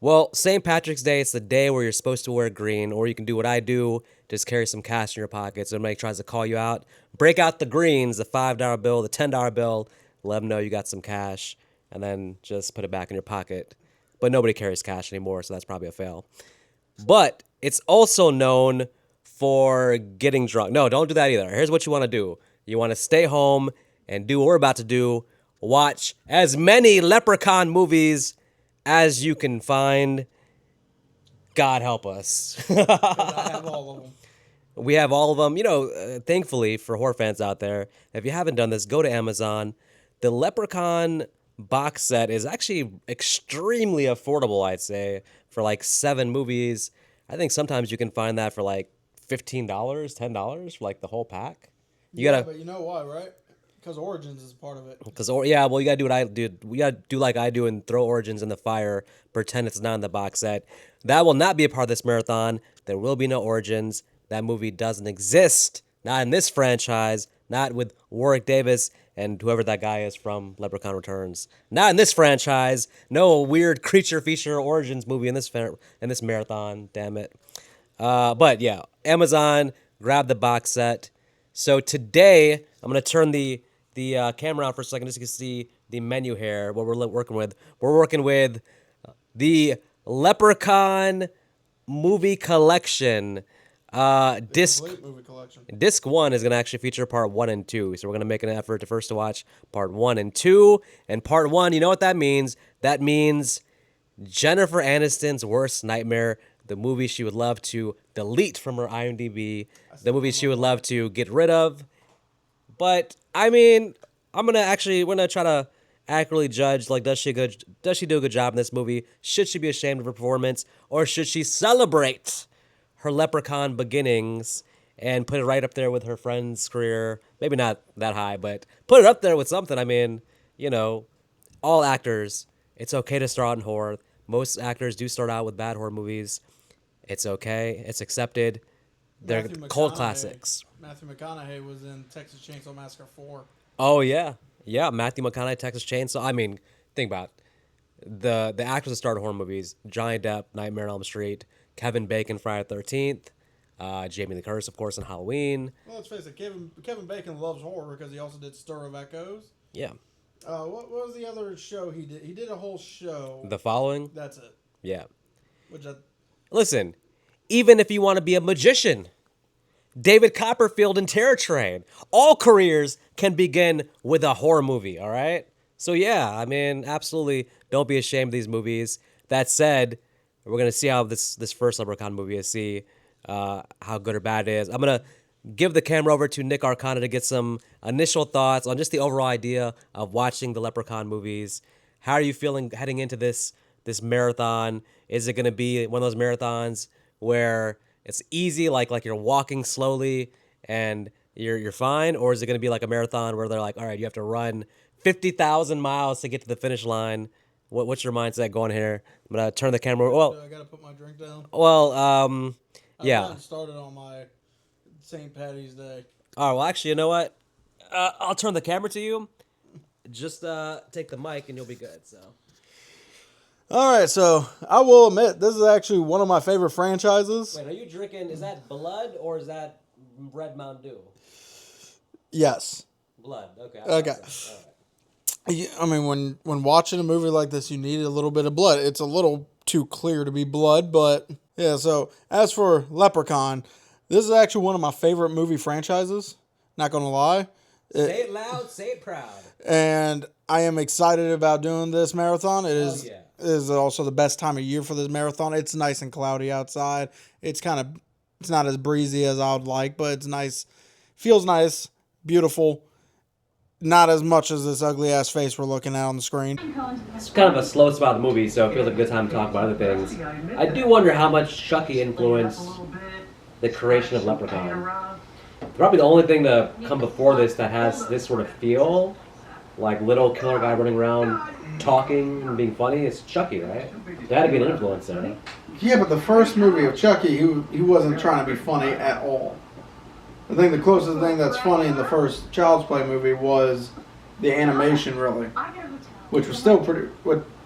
Well, St. Patrick's Day, it's the day where you're supposed to wear green, or you can do what I do, just carry some cash in your pocket. So somebody tries to call you out, break out the greens, the $5 bill, the $10 bill, let them know you got some cash, and then just put it back in your pocket. But nobody carries cash anymore, so that's probably a fail. But it's also known for getting drunk. No, don't do that either. Here's what you want to do. You want to stay home and do what we're about to do. Watch as many Leprechaun movies as you can find. God help us. I have all of them. We have all of them. Thankfully for horror fans out there, if you haven't done this, go to Amazon. The Leprechaun box set is actually extremely affordable, I'd say, for like 7 movies. I think sometimes you can find that for like $15, $10 for like the whole pack. But you know why, right? Because Origins is part of it. Well, you gotta do what I do. We gotta do like I do and throw Origins in the fire, pretend it's not in the box set. That will not be a part of this marathon. There will be no Origins. That movie doesn't exist. Not in this franchise. Not with Warwick Davis and whoever that guy is from Leprechaun Returns. Not in this franchise. No weird creature feature Origins movie in this marathon. Damn it. But yeah, Amazon, grab the box set. So today I'm gonna turn the camera on for a second just so you can see the menu here. What we're working with. We're working with the Leprechaun movie collection. Disc movie collection. Disc 1 is going to actually feature part 1 and 2. So we're going to make an effort to watch part 1 and 2. And part 1, you know what that means? That means Jennifer Aniston's worst nightmare, the movie she would love to delete from her IMDb, the movie she would love to get rid of. But I mean, we're gonna try to accurately judge, like, does she do a good job in this movie? Should she be ashamed of her performance, or should she celebrate her Leprechaun beginnings and put it right up there with her friend's career? Maybe not that high, but put it up there with something. I mean, all actors, it's okay to start out in horror. Most actors do start out with bad horror movies. It's okay. It's accepted. They're cult classics. Matthew McConaughey was in Texas Chainsaw Massacre 4. Oh, yeah. Yeah, Matthew McConaughey, Texas Chainsaw. I mean, think about it. The actors that started horror movies: Johnny Depp, Nightmare on Elm Street; Kevin Bacon, Friday the 13th; Jamie Lee Curtis, of course, in Halloween. Well, let's face it, Kevin Bacon loves horror because he also did Stir of Echoes. Yeah. What was the other show he did? He did a whole show. The Following? That's it. Yeah. Listen, even if you want to be a magician, David Copperfield in Terror Train. All careers can begin with a horror movie, all right? So yeah, I mean, absolutely don't be ashamed of these movies. That said, we're going to see how this first Leprechaun movie is, see how good or bad it is. I'm going to give the camera over to Nick Arcana to get some initial thoughts on just the overall idea of watching the Leprechaun movies. How are you feeling heading into this marathon? Is it going to be one of those marathons where it's easy, like you're walking slowly and you're fine? Or is it going to be like a marathon where they're like, all right, you have to run 50,000 miles to get to the finish line? What's your mindset going here? I'm going to turn the camera. Well, I got to put my drink down. Well, yeah. I started on my St. Patty's Day. All right, well, actually, you know what? I'll turn the camera to you. Just take the mic and you'll be good, so. All right, so I will admit, this is actually one of my favorite franchises. Wait, are you drinking, is that blood or is that Red Mountain Dew? Yes. Blood, okay. Okay. All right. I mean, when watching a movie like this, you need a little bit of blood. It's a little too clear to be blood, but yeah, so as for Leprechaun, this is actually one of my favorite movie franchises. Not going to lie. Say it loud, say it proud. And I am excited about doing this marathon. It is also the best time of year for this marathon. It's nice and cloudy outside. It's not as breezy as I would like, but it's nice. Feels nice, beautiful. Not as much as this ugly ass face we're looking at on the screen. It's kind of a slow spot in the movie, so it feels like a good time to talk about other things. I do wonder how much Chucky influenced the creation of Leprechaun. Probably the only thing to come before this that has this sort of feel, like little killer guy running around talking and being funny, is Chucky, right? There had to be an influence there, right? Yeah, but the first movie of Chucky, he wasn't trying to be funny at all. I think the closest thing that's funny in the first Child's Play movie was the animation, really. Which was still pretty,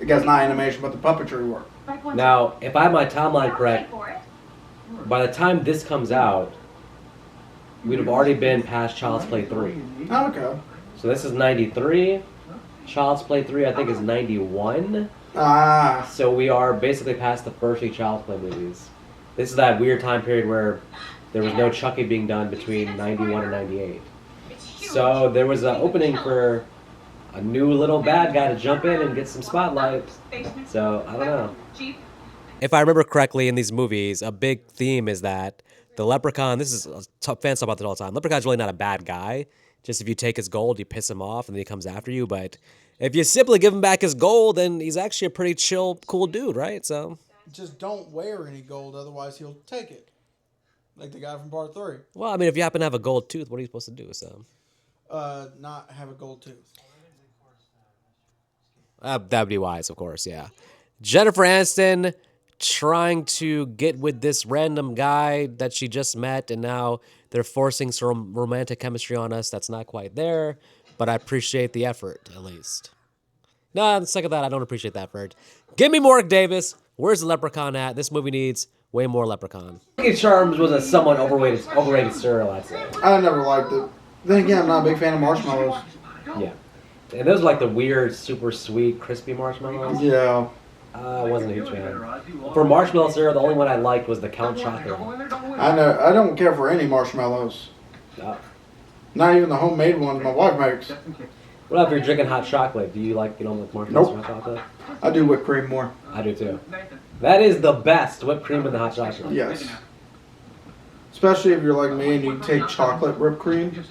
I guess not animation, but the puppetry work. Now, if I have my timeline correct, by the time this comes out, we'd have already been past Child's Play 3. Oh, okay. So this is 93. Child's Play 3, I think, is 91. Ah. So we are basically past the first 3 Child's Play movies. This is that weird time period where there was no Chucky being done between 91 and 98. So there was an opening for a new little bad guy to jump in and get some spotlight. So, I don't know. If I remember correctly in these movies, a big theme is that the Leprechaun, this is, fans talk about this all the time, Leprechaun's really not a bad guy. Just if you take his gold, you piss him off and then he comes after you. But if you simply give him back his gold, then he's actually a pretty chill, cool dude, right? So Just don't wear any gold, otherwise he'll take it. Like the guy from part 3. well, I mean, if you happen to have a gold tooth, what are you supposed to do? So Not have a gold tooth. that would be wise, of course, yeah. Jennifer Aniston trying to get with this random guy that she just met, and now they're forcing some romantic chemistry on us that's not quite there, but I appreciate the effort, at least. No, on the second of that, I don't appreciate that effort. Give me Warwick Davis. Where's the Leprechaun at? This movie needs way more Leprechaun. Lucky Charms was a somewhat overrated cereal, I'd say. I never liked it. Then again, I'm not a big fan of marshmallows. Yeah. And those are like the weird, super sweet, crispy marshmallows. Yeah. I wasn't a huge fan. For marshmallow cereal, the only one I liked was the Count Chocolate. I know. I don't care for any marshmallows. Not even the homemade ones my wife makes. What if you're drinking hot chocolate? Do you like, marshmallows Nope. hot chocolate? I do whipped cream more. I do too. That is the best whipped cream in the hot chocolate. Yes. Especially if you're like me and you take chocolate whipped cream,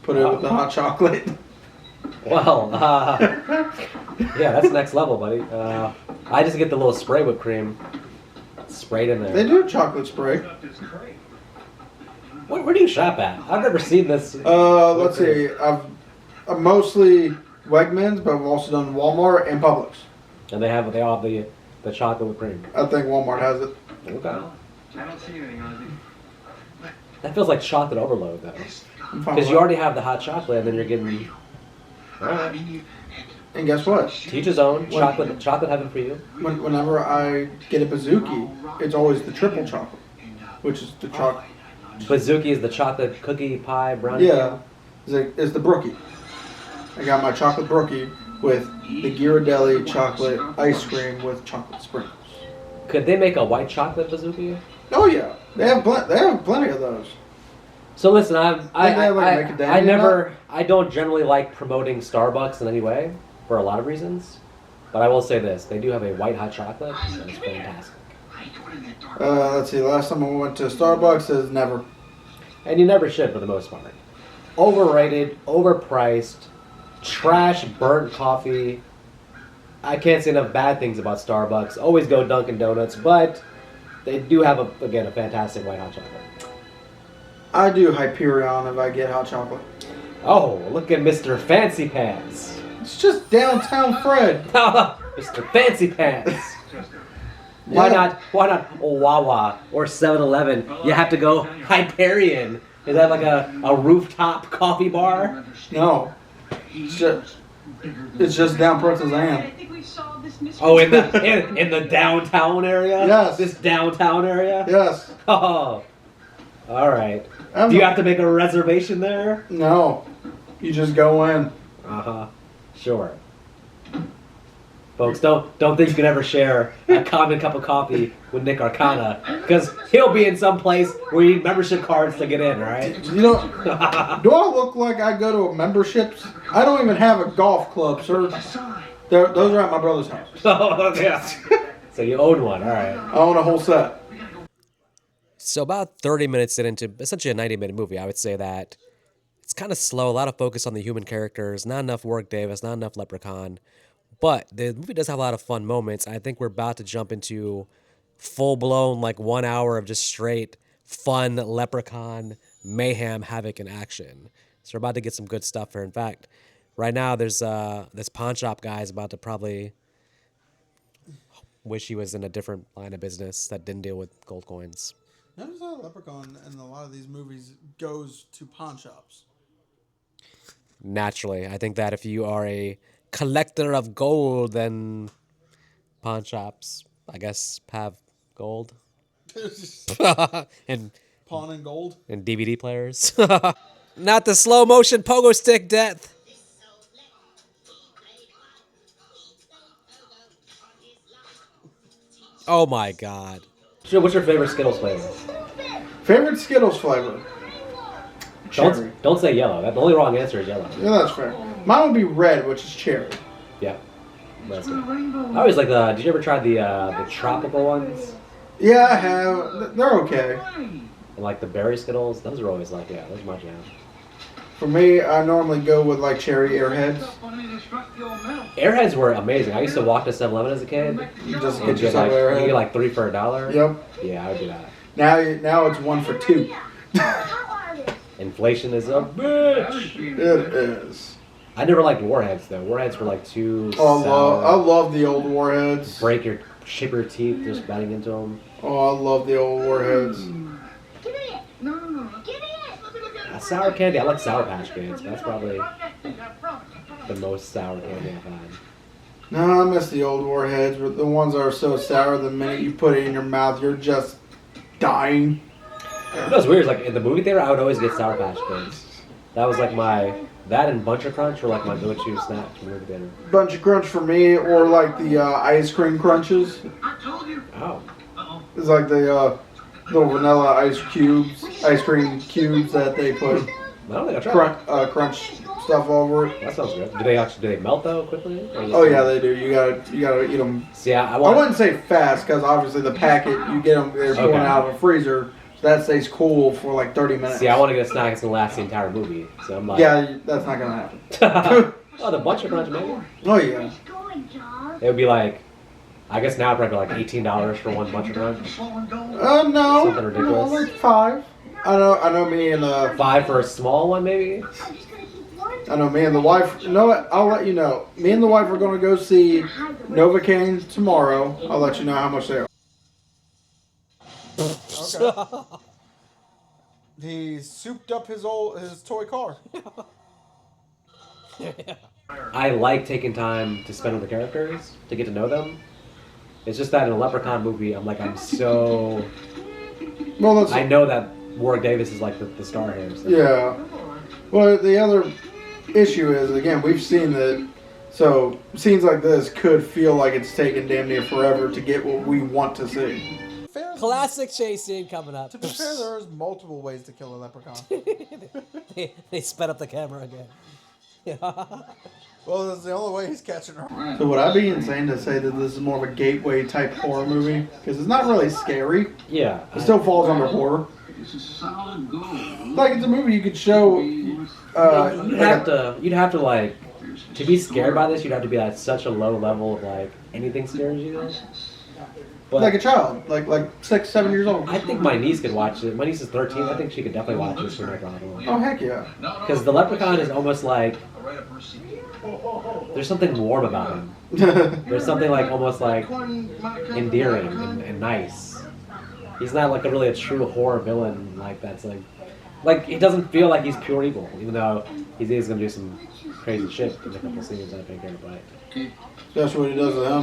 put it with the hot chocolate. Well, yeah, that's next level, buddy. I just get the little spray whipped cream sprayed in there. They do chocolate spray. Where do you shop at? I've never seen this. Let's see. I've mostly Wegmans, but I've also done Walmart and Publix. And they all have the chocolate whipped cream. I think Walmart has it. Okay. I don't see anything, Ozzy. That feels like chocolate overload, though. I'm fine Because with you it. already have the hot chocolate, and then you're getting. Alright. And guess what? Teach his own. Chocolate heaven for you. Whenever I get a bazooki, it's always the triple chocolate, which is the chocolate. Bazooki is the chocolate cookie pie brownie. Yeah, it's the brookie. I got my chocolate brookie with the Ghirardelli chocolate ice cream with chocolate sprinkles. Could they make a white chocolate bazooki? Oh yeah, they have plenty of those. So listen, I don't generally like promoting Starbucks in any way for a lot of reasons, but I will say this: they do have a white hot chocolate, and it's fantastic. Let's see. Last time I went to Starbucks is never. And you never should, for the most part. Overrated, overpriced, trash, burnt coffee. I can't say enough bad things about Starbucks. Always go Dunkin' Donuts, but they do have a fantastic white hot chocolate. I do Hyperion if I get hot chocolate. Oh, look at Mr. Fancy Pants. It's just downtown Fred. Mr. Fancy Pants. Why not Wawa or 7-Eleven? You have to go Hyperion. Is that like a rooftop coffee bar? No. It's just down Princess Anne. Oh, in the downtown area? Yes. This downtown area? Yes. Oh. All right. Do you have to make a reservation there? No. You just go in. Uh-huh. Sure. Folks, don't think you can ever share a common cup of coffee with Nick Arcana, because he'll be in some place where you need membership cards to get in, all right? You know, do I look like I go to memberships? I don't even have a golf club, sir. Those are at my brother's house. Oh, yeah. So you own one, all right. I own a whole set. So about 30 minutes into essentially a 90-minute movie, I would say that it's kind of slow, a lot of focus on the human characters, not enough Warwick Davis, not enough Leprechaun. But the movie does have a lot of fun moments. I think we're about to jump into full-blown, 1 hour of just straight fun Leprechaun mayhem, havoc, and action. So we're about to get some good stuff here. In fact, right now there's this pawn shop guy is about to probably wish he was in a different line of business that didn't deal with gold coins. Notice how Leprechaun in a lot of these movies goes to pawn shops. Naturally, I think that if you are a collector of gold, then pawn shops I guess have gold and Pawn and gold. DVD players. Not the slow motion pogo stick death. Oh my god. What's your favorite Skittles flavor? Favorite Skittles flavor? Cherry. Don't say yellow. The only wrong answer is yellow. Yeah, that's fair. Mine would be red, which is cherry. Yeah. That's good. I always like the. Did you ever try the tropical ones? Yeah, I have. They're okay. And like the berry Skittles? Those are always like, yeah, those are my jam. For me, I normally go with like cherry Airheads. Airheads were amazing. I used to walk to 7-Eleven as a kid. Just And get yourself like, Airhead. you get like 3 for $1. Yep. Yeah, I would do that. Now it's 1 for 2. Inflation is a bitch. It is. I never liked Warheads though. Warheads were like too Oh, sour. I love the old Warheads. Chip your teeth just biting into them. Oh, I love the old Warheads. Give me it. No. Give me it. Sour candy. I like Sour Patch Kids. That's probably the most sour candy I've had. No, I miss the old Warheads. But the ones that are so sour, the minute you put it in your mouth, you're just dying. You know what's weird is like in the movie theater, I would always get Sour Patch Kids. That was like that and Buncher Crunch were like my go-to snacks from the movie theater. Bunch of crunch for me, or like the ice cream crunches. Oh. It's like the little vanilla ice cream cubes that they put I don't think I tried crunch stuff over it. that. Sounds good. Do they melt though quickly? Or Oh yeah, they do. You gotta eat them. See, I I want. wouldn't say fast because obviously the packet you get them they're pulling Okay. out of a freezer, so that stays cool for like 30 minutes. See, I want to get a snack that's gonna last the entire movie. So I'm like, Yeah, that's not gonna happen. oh, the Buncher Crunch maybe. Oh yeah. It would be like, I guess now probably like $18 for one Buncher Crunch. No. Something ridiculous. No, like 5. I know. Me and 5 for a small one maybe. I know me and the wife. You know what? I'll let you know. Me and the wife are going to go see Novocaine tomorrow. I'll let you know how much they are. Okay. He souped up his toy car. I like taking time to spend with the characters to get to know them. It's just that in a Leprechaun movie, I'm so. Well, that's I know that Warwick Davis is like the star here. So. yeah. Well, the other issue is again we've seen that. So scenes like this could feel like it's taken damn near forever to get what we want to see. Classic chase scene coming up. To be fair, there's multiple ways to kill a leprechaun. they sped up the camera again. Well, that's the only way he's catching her. So would I be insane to say that this is more of a gateway type horror movie? Because it's not really scary. Yeah. It still falls under horror. Like it's a movie you could show. You'd have to like to be scared by this. You'd have to be at such a low level of like anything scares you. But Like a child, like 6, 7 years old. I think my niece could watch it. My niece is 13. I think she could definitely watch this for no problem. Oh heck yeah! Because the Leprechaun is almost like there's something warm about him. There's something like almost like endearing and nice. He's not like a true horror villain like that's like he doesn't feel like he's pure evil, even though he is gonna do some crazy shit in a couple scenes. I think, but That's what he does to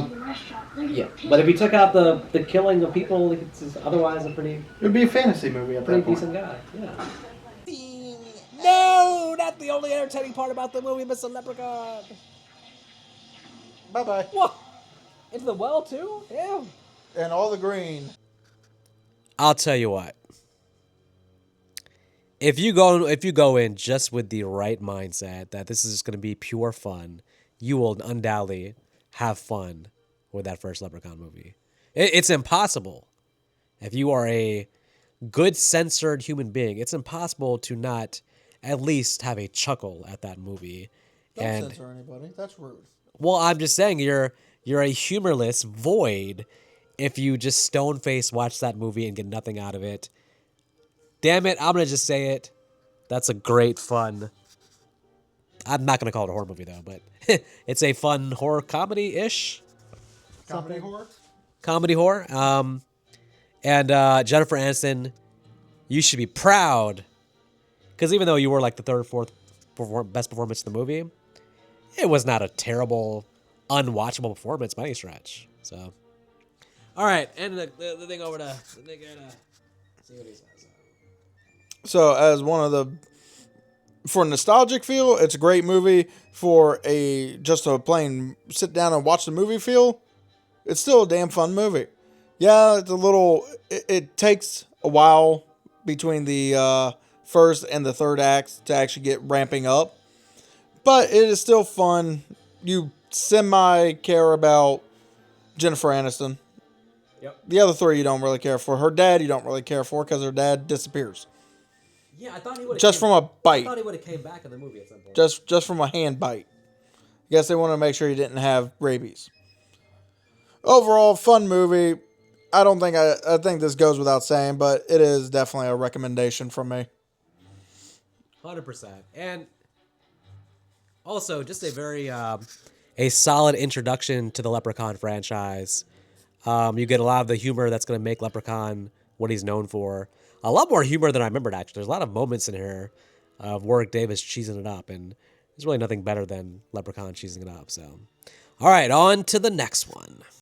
him. yeah. But if he took out the killing of people, it's otherwise a pretty It'd be a fantasy movie at that point. decent guy. Yeah. No, not the only entertaining part about the movie, Mr. Leprechaun. Bye bye. What? Into the well too? Yeah. And all the green. I'll tell you what. If you go in just with the right mindset that this is just going to be pure fun, you will undoubtedly have fun with that first Leprechaun movie. It's impossible. If you are a good censored human being, it's impossible to not at least have a chuckle at that movie. Don't censor anybody. That's rude. Well, I'm just saying you're a humorless void if you just stone-faced watch that movie and get nothing out of it. Damn it, I'm going to just say it. That's a great fun. I'm not going to call it a horror movie, though, but it's a fun horror comedy-ish. Comedy horror? Comedy horror. And Jennifer Aniston, you should be proud. Because even though you were like the third, fourth best performance in the movie, it was not a terrible, unwatchable performance by any stretch. So, All right, and the thing over to the nigga. See what he says. So as one of the for nostalgic feel, it's a great movie. For just a plain sit down and watch the movie feel, it's still a damn fun movie. Yeah, it's a little. It takes a while between the first and the third acts to actually get ramping up, but it is still fun. You semi care about Jennifer Aniston. Yep. The other three you don't really care for. Her dad you don't really care for because her dad disappears. Yeah, I thought he would Just from a I bite. thought he would have came back in the movie at some point. Just from a hand bite. I guess they want to make sure he didn't have rabies. Overall, fun movie. I think this goes without saying, but it is definitely a recommendation from me. 100%. And also, just a very a solid introduction to the Leprechaun franchise. You get a lot of the humor that's going to make Leprechaun what he's known for. A lot more humor than I remembered, actually. There's a lot of moments in here of Warwick Davis cheesing it up, and there's really nothing better than Leprechaun cheesing it up. So, all right, on to the next one.